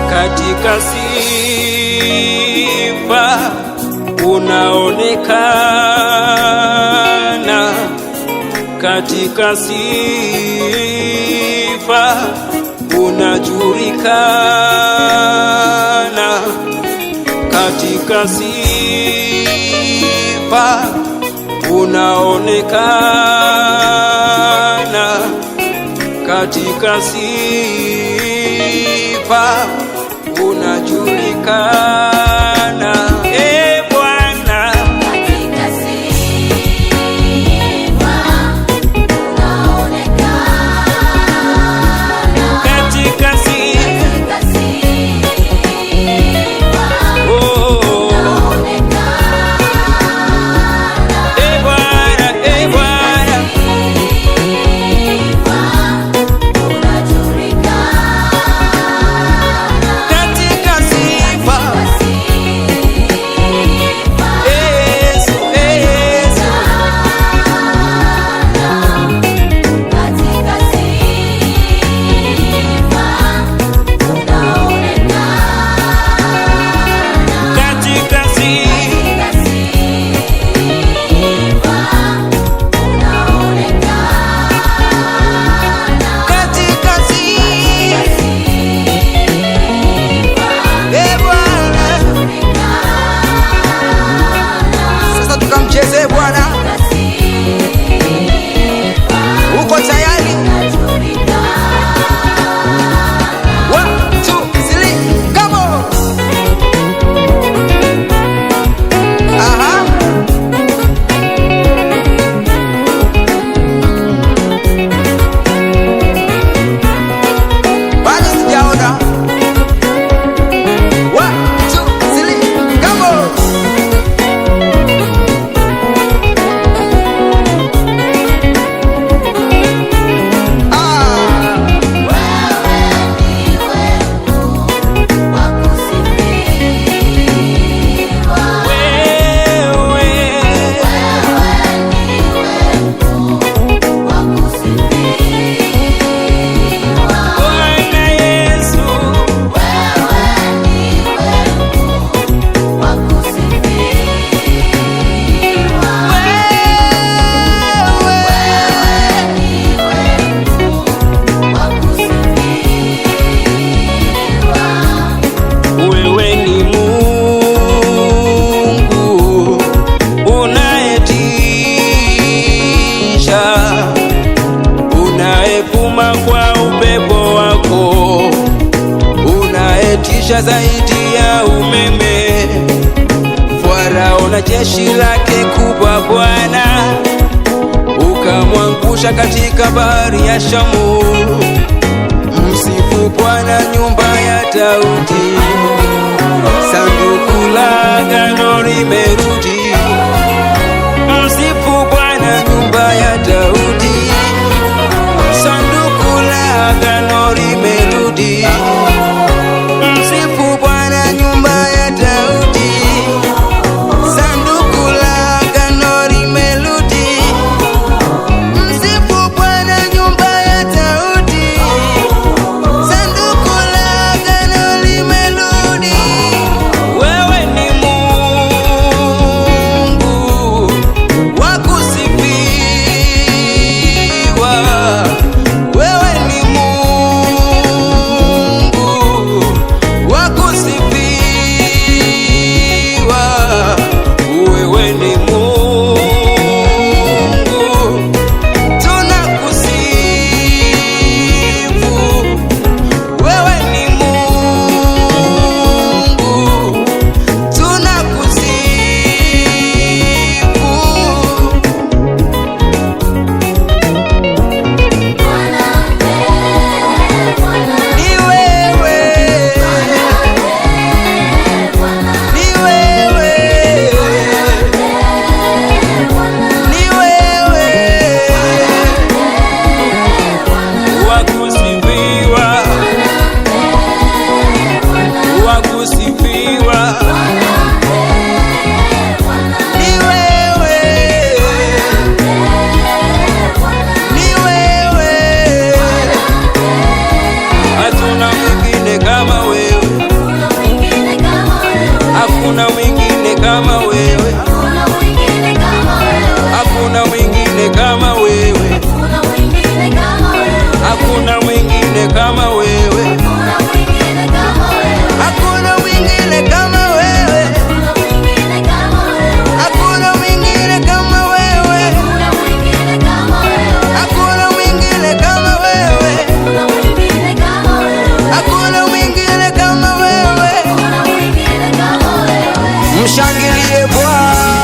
Katika sifa unaonekana, katika sifa unajulikana, katika sifa unaonekana, katika sifa unajulikana, Bwana. Katika sifa unaonekana, Katika sifa unaonekana, Bwana, katika sifa Yesu, Yesu. Katika sifa katika sifa Bwana. Sasa tukamchezee Bwana. Uko tayari? 1, 2, 3, come on. Aha. Bado sijaona. 1, 2, 3, come on. Wewe ni Mungu unayetisha, unayevuma kwa upepo wako, unayetisha zaidi ya umeme. Farao na jeshi lake kubwa Bwana, ukamwangusha katika bahari ya Shamu. Msifu Bwana nyumba ya Daudi, sanduku la agano limerudi. Msifu Bwana nyumba ya Daudi, sanduku la agano limerudi. Msifu Bwana nyumba ya Daudi, sanduku la agano limerudi. Msifu Bwana nyumba ya Daudi, sanduku la agano limerudi. Wewe ni Mungu kusifiwa. Ni wewe, ni wewe, hatuna mwingine kama wewe, hakuna mwingine kama wewe, hakuna mwingine kama wewe, hakuna mwingine kama wewe, hakuna mwingine kama wewe, hakuna mwingine kama wewe, hakuna mwingine kama wewe, hakuna mwingine kama wewe. Mshangilie Bwana.